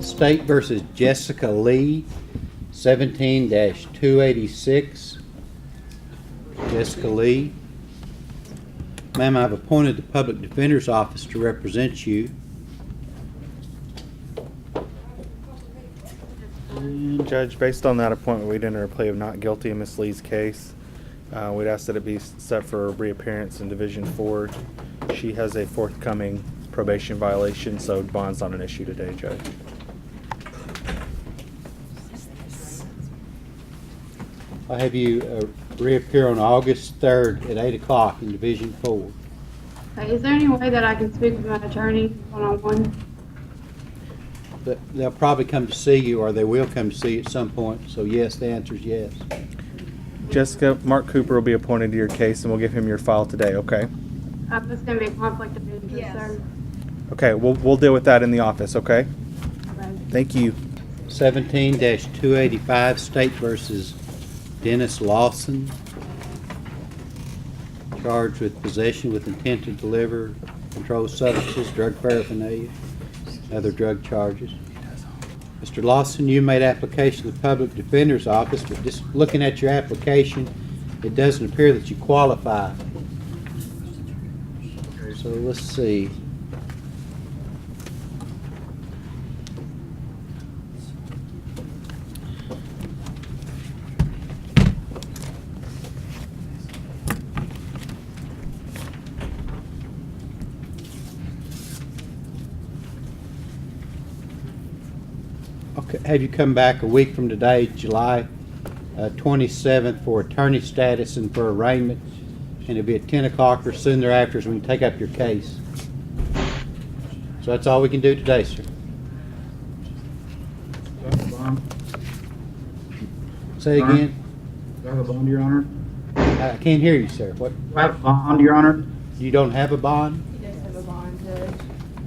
State versus Jessica Lee, 17-286. Jessica Lee. Ma'am, I've appointed the Public Defender's Office to represent you. Judge, based on that appointment, we'd enter a plea of not guilty in Ms. Lee's case. We'd ask that it be set for reappearance in Division 4. She has a forthcoming probation violation, so bond's not an issue today, Judge. I'll have you reappear on August 3rd at 8 o'clock in Division 4. Okay, is there any way that I can speak with my attorney one-on-one? They'll probably come to see you, or they will come to see you at some point, so yes, the answer is yes. Jessica, Mark Cooper will be appointed to your case, and we'll give him your file today, okay? This going to be a conflict of interest, Yes. sir. Okay, we'll deal with that in the office, okay? Okay. Thank you. 17-285, State versus Dennis Lawson. Charged with possession with intent to deliver controlled substances, drug paraphernalia, other drug charges. Mr. Lawson, you made application to the Public Defender's Office, but just looking at your application, it doesn't appear that you qualify. So let's see. Okay, have you come back a week from today, July 27th, for attorney status and for arraignment, and it'll be at 10 o'clock or soon thereafter, so we can take up your case. So that's all we can do today, sir. Do I have a bond? Say again. Do I have a bond, Your Honor? I can't hear you, sir. What? Do I have a bond, Your Honor? You don't have a bond? He does have a bond, Judge.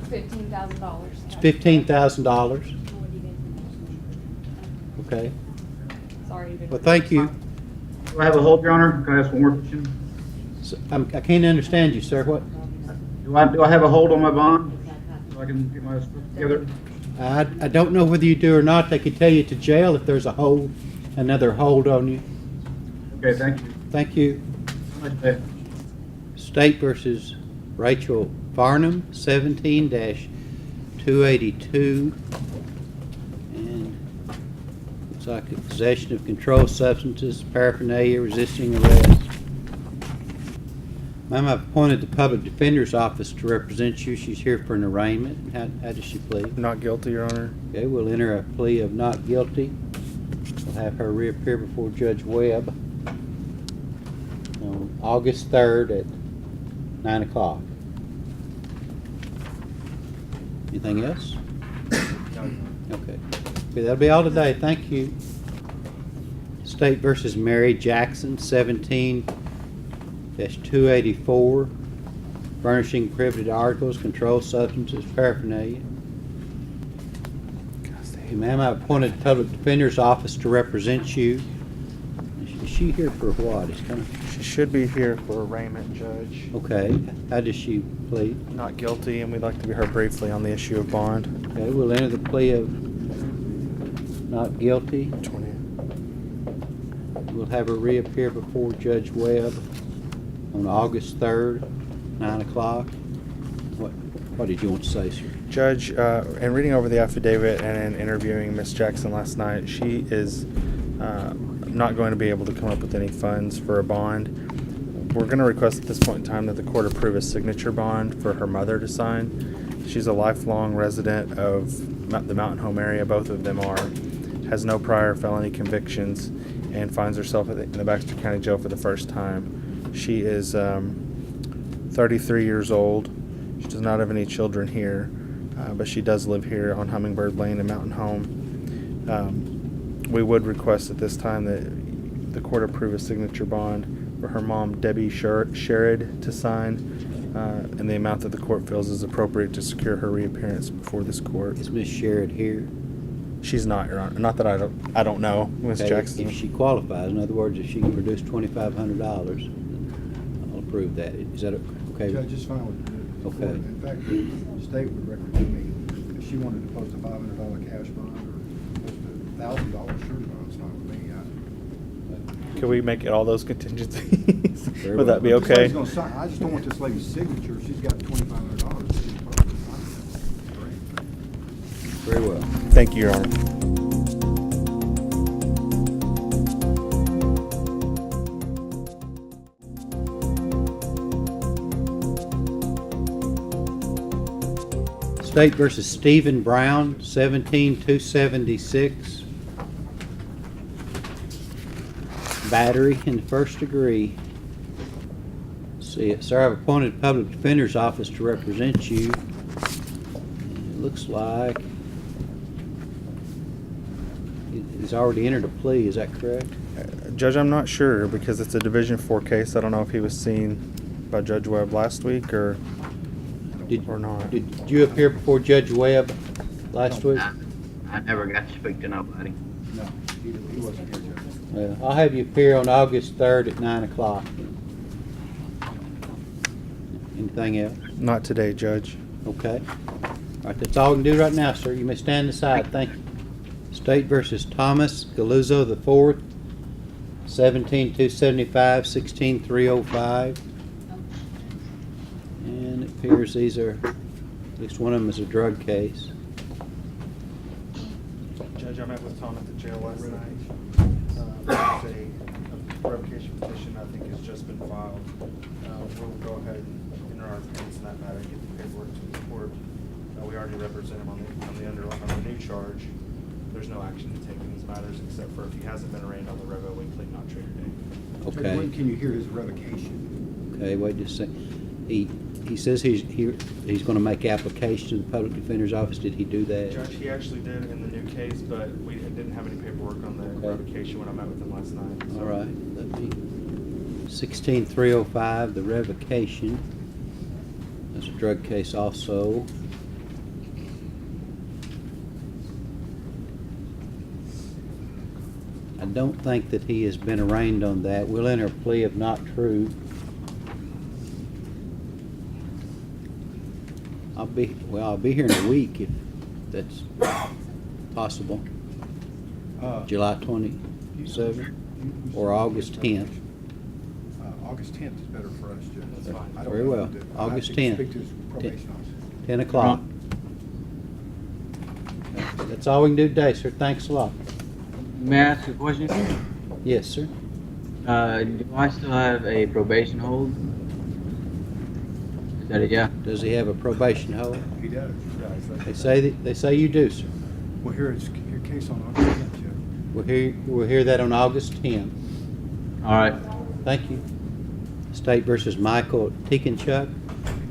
$15,000. It's $15,000. Okay. Sorry. Well, thank you. Do I have a hold, Your Honor? Can I ask one more question? So, I can't understand you, sir. What? Do I have a hold on my bond? So I can get my stuff together? I don't know whether you do or not. They could tell you to jail if there's a hold, another hold on you. Okay, thank you. Thank you. Have a nice day. State versus Rachel Farnham, 17-282. And looks like a possession of controlled substances, paraphernalia, resisting arrest. Ma'am, I've appointed the Public Defender's Office to represent you. She's here for an arraignment. How does she plead? Not guilty, Your Honor. Okay, we'll enter a plea of not guilty. We'll have her reappear before Judge Webb on August 3rd at 9 o'clock. Anything else? Okay. Okay, that'll be all today. Thank you. State versus Mary Jackson, 17-284. Furnishing prohibited articles, controlled substances, paraphernalia. Hey, ma'am, I've appointed the Public Defender's Office to represent you. Is she here for what? It's kind of, She should be here for arraignment, Judge. okay. How does she plead? Not guilty, and we'd like to be heard briefly on the issue of bond. Okay, we'll enter the plea of not guilty. 20. We'll have her reappear before Judge Webb on August 3rd, 9 o'clock. What did you want to say, sir? Judge, in reading over the affidavit and in interviewing Ms. Jackson last night, she is not going to be able to come up with any funds for a bond. We're going to request at this point in time that the court approve a signature bond for her mother to sign. She's a lifelong resident of the Mountain Home area, both of them are, has no prior felony convictions, and finds herself in the Baxter County Jail for the first time. She is 33 years old. She does not have any children here, but she does live here on Hummingbird Lane in Mountain Home. We would request at this time that the court approve a signature bond for her mom, Debbie Sherrod, to sign, in the amount that the court feels is appropriate to secure her reappearance before this court. Is Miss Sherrod here? She's not, Your Honor. Not that I don't know, Ms. Okay, Jackson. if she qualifies, in other words, if she can produce $2,500, I'll approve that. Is that okay? Judge is fine with it. Okay. In fact, the state would recommend me, if she wanted to post a $500 cash bond or post a $1,000 surety bond, it's fine with me. Can we make it all those contingencies? Very Would that be well. This okay? lady's gonna sign. I just don't want this lady's signature. She's got $2,500. Very well. Thank you, Your Honor. State versus Stephen Brown, 17,276. Battery in the first degree. See it, sir. I've appointed public defender's office to represent you. It looks like he's already entered a plea. Is that correct? Judge, I'm not sure because it's a Division 4 case. I don't know if he was seen by Judge Webb last week or not. Did you appear before Judge Webb last week? I never got to speak to nobody. No, he wasn't here, Judge. Well, I'll have you appear on August 3rd at 9 o'clock. Anything else? Not today, Judge. Okay. All right, that's all we can do right now, sir. You may stand aside. Thank you. State versus Thomas Galuzzo IV, 17,275, 16,305. And it appears these are, at least one of them is a drug case. Judge, I met with Tom at the jail last night. There's a revocation petition I think has just been filed. We'll go ahead and enter our appearance in that matter, get the paperwork to the court. We already represent him on the new charge. There's no action to take in these matters except for if he hasn't been arraigned on the revo, we plead not trigger date. Judge, Okay. when can you hear his revocation? Okay, wait just a second. He says he's going to make application to the public defender's office. Did he do that? Judge, he actually did in the new case, but we didn't have any paperwork on the Okay. revocation when I met with him last night. so- All right. Let me. 16,305, the revocation. That's a drug case also. I don't think that he has been arraigned on that. We'll enter a plea of not true. I'll be here in a week if that's possible. July 27th or August 10th. August 10th is better for us, Judge. That's fine. I don't Very know well. what to do. I August have to 10th. Speak to his probation officer. 10 o'clock. That's all we can do today, sir. Thanks a lot. May I ask a question? Yes, sir. Do I still have a probation hold? Is that it, yeah? Does he have a probation hold? He does. They say you do, sir. We'll hear your case on August 10th, Judge. We'll hear that on August 10th. All right. Thank you. State versus Michael Teakinchuk,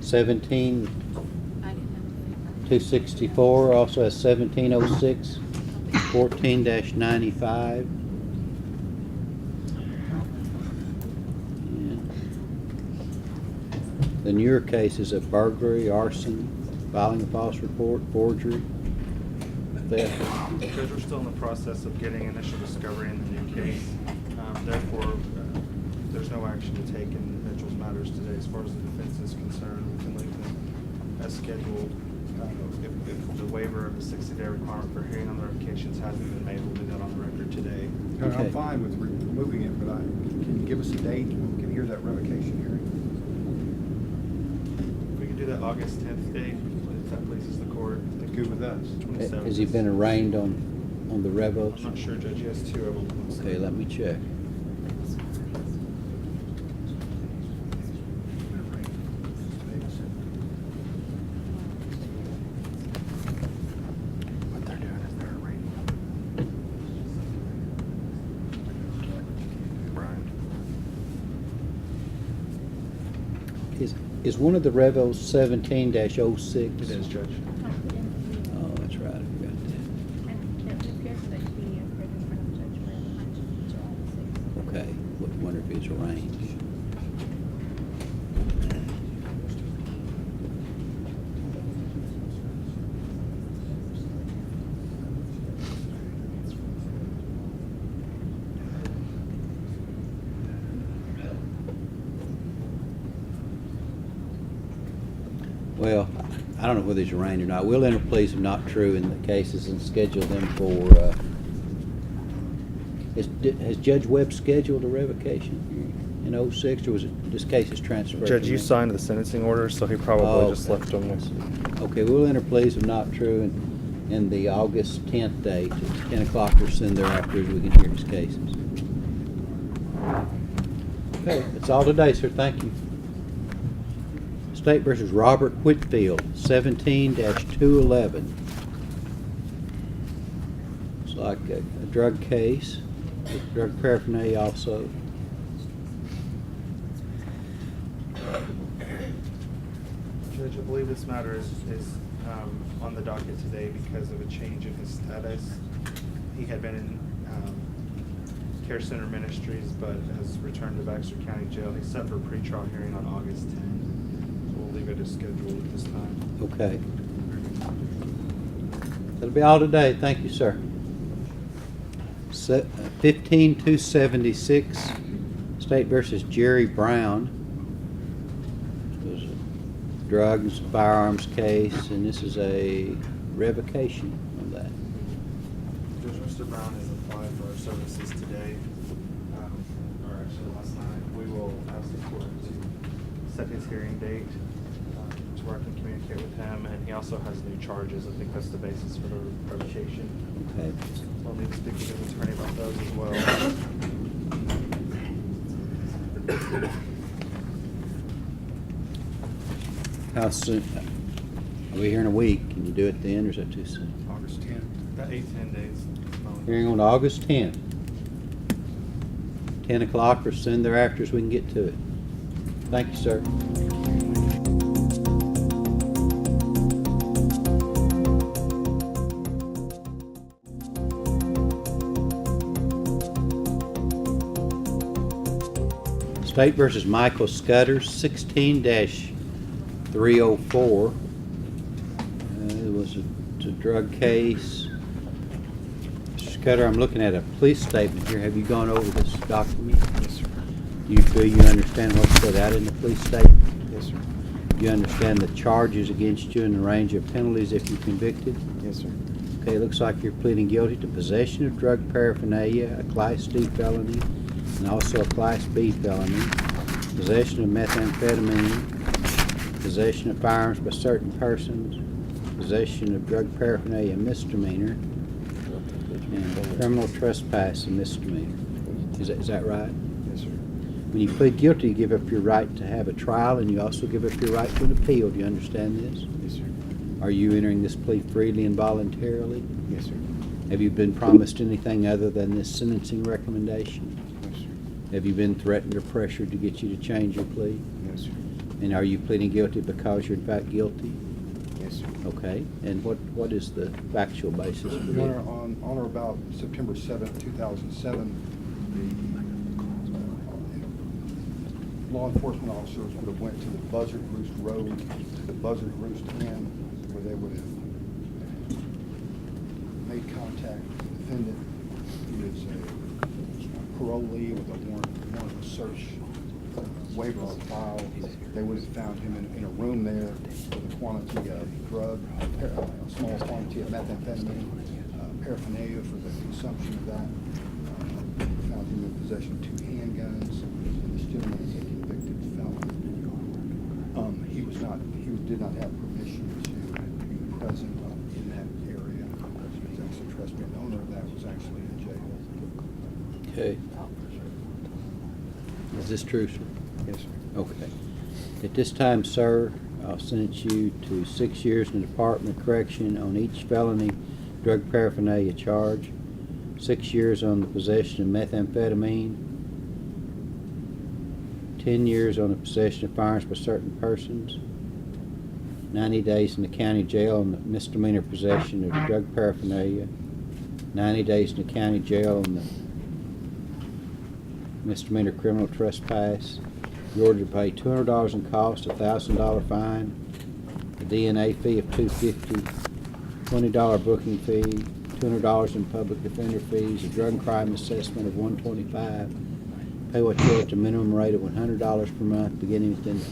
17,264, also has 1706, 14-95. And the newer case is a burglary, arson, filing a false report, forgery, theft. Because we're still in the process of getting initial discovery in the new case, therefore, there's no action to take in Mitchell's matters today as far as the defense is concerned. We can leave them as scheduled. If the waiver of the 60-day requirement for hearing on the revocations hasn't been made, we'll do that on the record today. Judge, Okay. I'm fine with removing it, but can you give us a date when we can hear that revocation hearing? We can do that August 10th date, if that pleases the court. I think Good with us. 27th. Has he been arraigned on the revos? I'm not sure, Judge. He has two of them. Okay, let me check. What they're doing is they're arraigning Brian. Is one of the revos 17-06? It is, Judge. Oh, that's right, I forgot that. Okay, wonder if it's arranged. Well, I don't know whether it's arraigned or not. We'll enter pleas if not true in the cases and schedule them for, has Judge Webb scheduled a revocation in 06, or was it, this case is transferred? Judge, from you him? signed the sentencing order, so he probably Oh, just okay. left them. Okay, we'll enter pleas if not true in the August 10th date at 10 o'clock or soon thereafter as we can hear his cases. Okay, that's all today, sir. Thank you. State versus Robert Whitfield, 17-211. It's like a drug case, with drug paraphernalia also. Judge, I believe this matter is on the docket today because of a change in his status. He had been in Care Center Ministries, but has returned to Baxter County Jail. He's set for a pretrial hearing on August 10th. So we'll leave it as scheduled at this time. Okay. That'll be all today. Thank you, sir. 15-276, State versus Jerry Brown. It was a drugs, firearms case, and this is a revocation of that. Judge, Mr. Brown has applied for our services today, or actually last night. We will ask the court to set his hearing date to where I can communicate with him, and he also has new charges. I think that's the basis for the revocation. Okay. So I'll need to speak with his attorney about those as well. How soon? Are we here in a week? Can you do it then, or is that too soon? August 10th. About 8-10 days. Hearing on August 10th. 10 o'clock or soon thereafter as we can get to it. Thank you, sir. State versus Michael Scudder, 16-304. It was a drug case. Mr. Scudder, I'm looking at a police statement here. Have you gone over this document? Yes, sir. Do you feel you understand what's set out in the police statement? Yes, sir. You understand the charges against you and the range of penalties if you're convicted? Yes, sir. Okay, it looks like you're pleading guilty to possession of drug paraphernalia, a Class D felony, and also a Class B felony, possession of methamphetamine, possession of firearms by certain persons, possession of drug paraphernalia misdemeanor, and criminal trespass a misdemeanor. Is that right? Yes, sir. When you plead guilty, you give up your right to have a trial, and you also give up your right to an appeal. Do you understand this? Yes, sir. Are you entering this plea freely and voluntarily? Yes, sir. Have you been promised anything other than this sentencing recommendation? Yes, sir. Have you been threatened or pressured to get you to change your plea? Yes, sir. And are you pleading guilty because you're in fact guilty? Yes, sir. Okay. And what is the factual basis for Your Honor, that? on or about September 7th, 2007, the law enforcement officers would have went to the Buzzard Roost Road, the Buzzard Roost Inn, where they would have made contact with the defendant. He was a parolee with a warrant of search waiver on file. They would have found him in a room there with a quantity of drug, a small quantity of methamphetamine, paraphernalia for the consumption of that. Found him in possession of 2 handguns. And this gentleman is a convicted felon. He did not have permission to be present in that area. He was actually trespassing. The owner of that was actually in jail. Okay. Is this true, sir? Yes, sir. Okay. At this time, sir, I'll sentence you to 6 years in the Department of Correction on each felony drug paraphernalia charge, 6 years on the possession of methamphetamine, 10 years on the possession of firearms by certain persons, 90 days in the county jail on the misdemeanor possession of drug paraphernalia, 90 days in the county jail on the misdemeanor criminal trespass. You're ordered to pay $200 in cost, a $1,000 fine, a DNA fee of $250, $20 booking fee, $200 in public defender fees, a drug and crime assessment of $125. Pay what you owe at the minimum rate of $100 per month, beginning within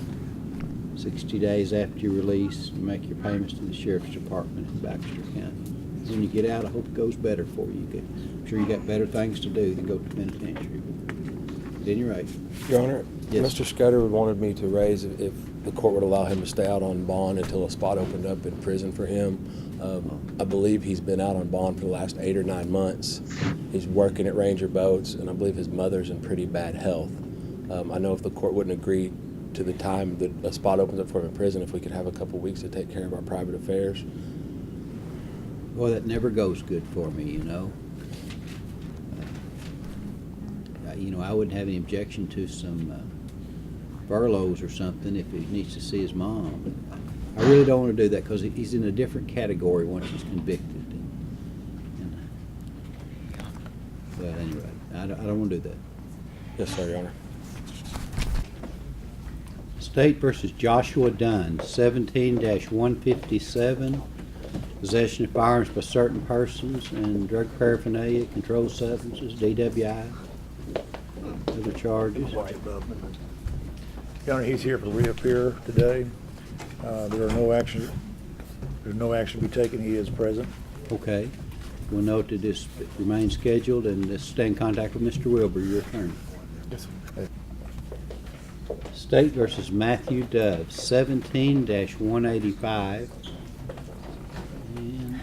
60 days after your release, make your payments to the Sheriff's Department in Baxter County. When you get out, I hope it goes better for you. I'm sure you got better things to do than go to penitentiary. At any rate, Your Honor, Yes. Mr. Scudder wanted me to raise if the court would allow him to stay out on bond until a spot opened up in prison for him. I believe he's been out on bond for the last 8 or 9 months. He's working at Ranger Boats, and I believe his mother's in pretty bad health. I know if the court wouldn't agree to the time that a spot opens up for him in prison, if we could have a couple weeks to take care of our private affairs. boy, that never goes good for me, you know. I wouldn't have any objection to some furloughs or something if he needs to see his mom. I really don't want to do that because he's in a different category once he's convicted. But anyway, I don't want to do that. Yes, sir, Your Honor. State versus Joshua Dunn, 17-157, possession of firearms by certain persons and drug paraphernalia, controlled substances, DWI, other charges. Your Honor, he's here for the reappear today. There's no action to be taken. He is present. Okay. We'll note that this remains scheduled and stay in contact with Mr. Wilbur, your attorney. Yes, State versus Matthew Dove, 17-185. And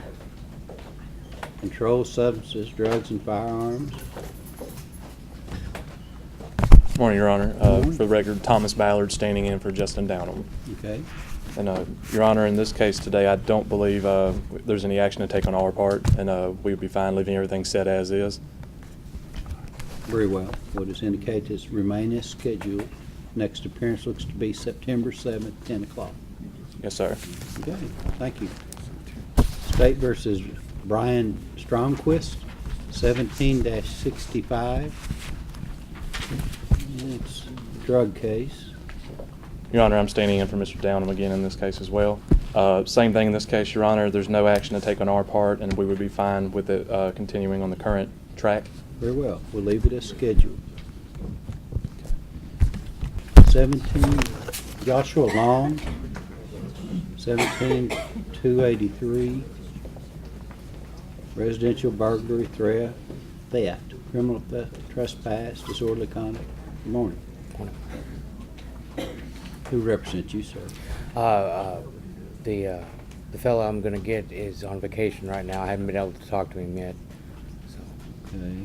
controlled substances, drugs, and firearms. Morning, Your Honor. Morning. For the record, Thomas Ballard standing in for Justin Downham. Okay. And, Your Honor, in this case today, I don't believe there's any action to take on our part, and we would be fine leaving everything set as is. Very well. We'll just indicate this remain as scheduled. Next appearance looks to be September 7th, 10 o'clock. Yes, sir. Okay, thank you. State versus Brian Stromquist, 17-65. It's a drug case. Your Honor, I'm standing in for Mr. Downham again in this case as well. Same thing in this case, Your Honor. There's no action to take on our part, and we would be fine with it continuing on the current track. Very well. We'll leave it as scheduled. 17, Joshua Long, 17-283. Residential burglary, theft, criminal theft, trespass, disorderly conduct. Good morning. Who represents you, sir? The fellow I'm gonna get is on vacation right now. I haven't been able to talk to him yet. So Okay.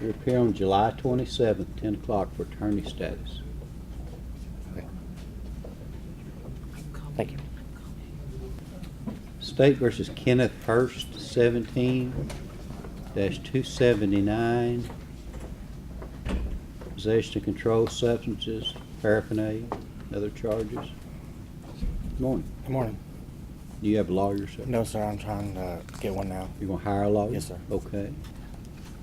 You appear on July 27th, 10 o'clock for attorney status. okay. Thank you. State versus Kenneth Hurst, 17-279. Possession of controlled substances, paraphernalia, other charges. Good morning. Good morning. Do you have a lawyer, sir? No, sir, I'm trying to get one now. You're gonna hire a lawyer? Yes, sir. Okay.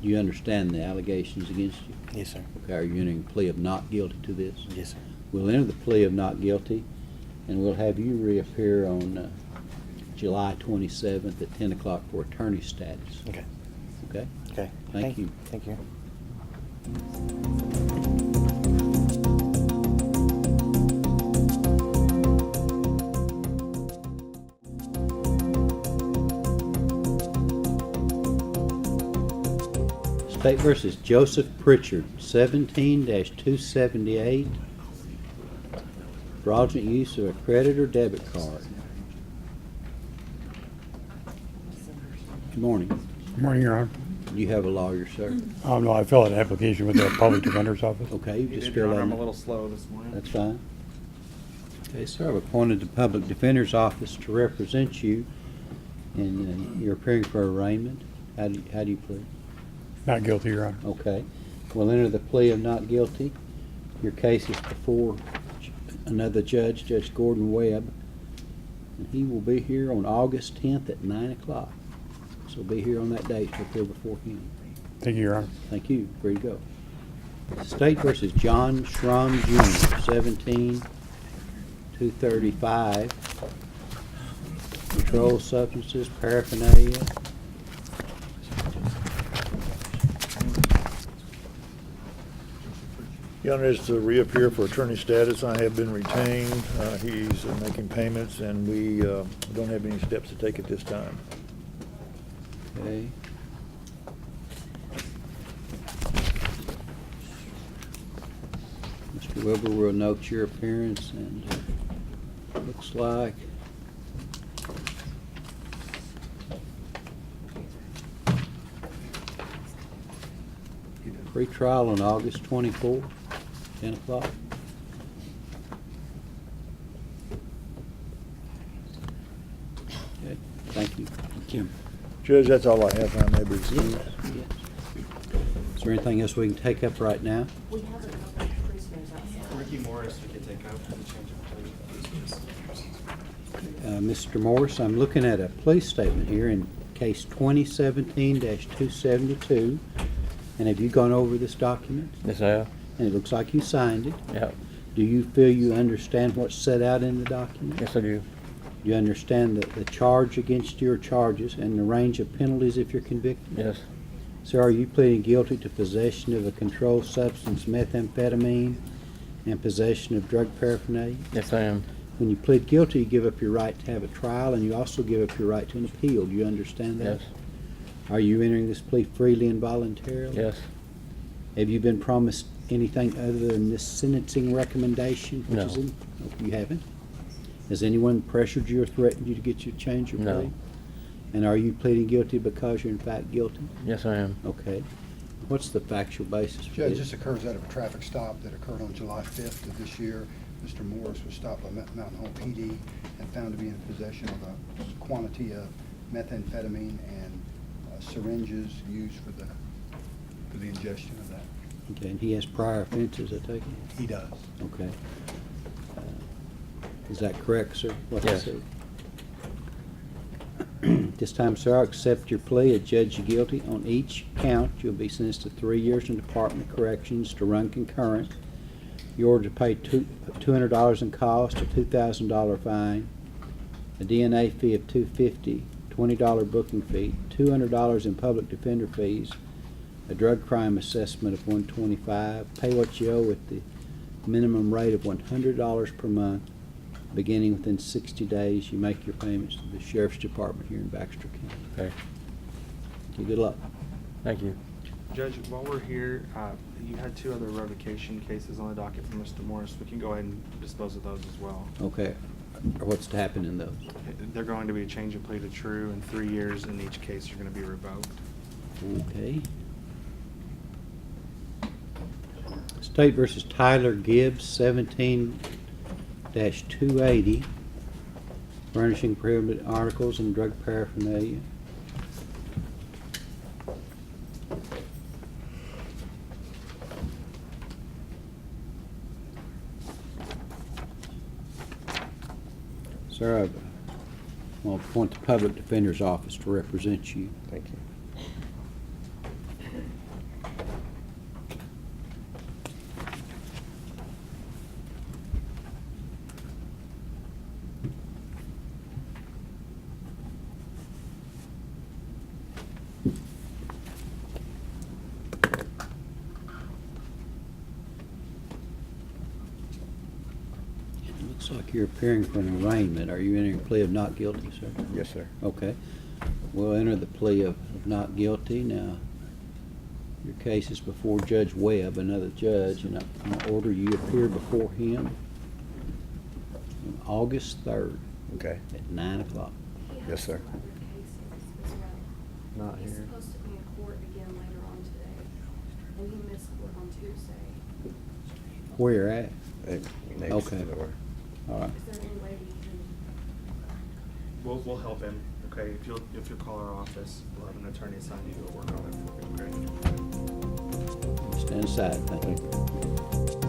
Do you understand the allegations against you? Yes, sir. Okay, are you entering a plea of not guilty to this? Yes, sir. We'll enter the plea of not guilty, and we'll have you reappear on July 27th at 10 o'clock for attorney status. Okay. Okay? Okay. Thank you. Thank you. State versus Joseph Pritchard, 17-278. Fraudulent use of a credit or debit card. Good morning. Good morning, Your Honor. Do you have a lawyer, sir? No, I filled out an application with the Public Defender's Office. Okay, you He just did, fill Your Honor. in. I'm a little slow this morning. That's fine. Okay, sir, I've appointed the Public Defender's Office to represent you, and you're appearing for arraignment. How do you plead? Not guilty, Your Honor. Okay. We'll enter the plea of not guilty. Your case is before another judge, Judge Gordon Webb, and he will be here on August 10th at 9 o'clock. So be here on that date to appear before him. Thank you, Your Honor. Thank you. Free to go. State versus John Schrum Jr., 17-235. Controlled substances, paraphernalia. Your Honor, is to reappear for attorney status. I have been retained. He's making payments, and we don't have any steps to take at this time. Okay. Mr. Wilbur will note your appearance, and looks like pre-trial on August 24th, 10 o'clock. Okay, thank you. Judge, that's all I have. I may be excused. Yes. Is there anything else we can take up right now? We have a couple of prisoners outside. Ricky Morris, we could take up for the change of plea. Mr. Morris, I'm looking at a police statement here in case 2017-272. And have you gone over this document? Yes, I have. And it looks like you signed it. Yeah. Do you feel you understand what's set out in the document? Yes, I do. Do you understand the charge against your charges and the range of penalties if you're convicted? Yes. Sir, are you pleading guilty to possession of a controlled substance, methamphetamine, and possession of drug paraphernalia? Yes, I am. When you plead guilty, you give up your right to have a trial, and you also give up your right to an appeal. Do you understand that? Yes. Are you entering this plea freely and voluntarily? Yes. Have you been promised anything other than this sentencing recommendation? No. You haven't? Has anyone pressured you or threatened you to get you to change your plea? No. And are you pleading guilty because you're in fact guilty? Yes, I am. Okay. What's the factual basis for Judge, this? this occurs out of a traffic stop that occurred on July 5th of this year. Mr. Morris was stopped by Mountain Home PD and found to be in possession of a quantity of methamphetamine and syringes used for the ingestion of that. Okay, and he has prior offenses, I take it? He does. Okay. Is that correct, sir? What I Yes. said? This time, sir, I accept your plea. I judge you guilty on each count. You'll be sentenced to 3 years in Department of Corrections to run concurrent. You're ordered to pay $200 in cost, a $2,000 fine, a DNA fee of $250, $20 booking fee, $200 in public defender fees, a drug crime assessment of $125. Pay what you owe at the minimum rate of $100 per month. Beginning within 60 days, you make your payments to the Sheriff's Department here in Baxter County. Okay. Okay, good luck. Thank you. Judge, while we're here, you had 2 other revocation cases on the docket for Mr. Morris. We can go ahead and dispose of those as well. Okay. Or what's to happen in those? They're going to be a change of plea to true, and 3 years in each case are going to be revoked. Okay. State versus Tyler Gibbs, 17-280, furnishing prohibited articles and drug paraphernalia. Sir, I will appoint the Public Defender's Office to represent you. Thank you. It looks like you're appearing for an arraignment. Are you entering a plea of not guilty, sir? Yes, sir. Okay. We'll enter the plea of not guilty. Now, your case is before Judge Webb, another judge, and I'll order you appear before him on August 3rd Okay. at 9 o'clock. Yes, sir. Not here. He's supposed to be in court again later on today, and he missed court on Tuesday. Where at? Next Okay. door. All right. Is there any way we can? We'll help him, okay? If you'll call our office, we'll have an attorney assign you to work on it. Okay. Stand aside. Thank you.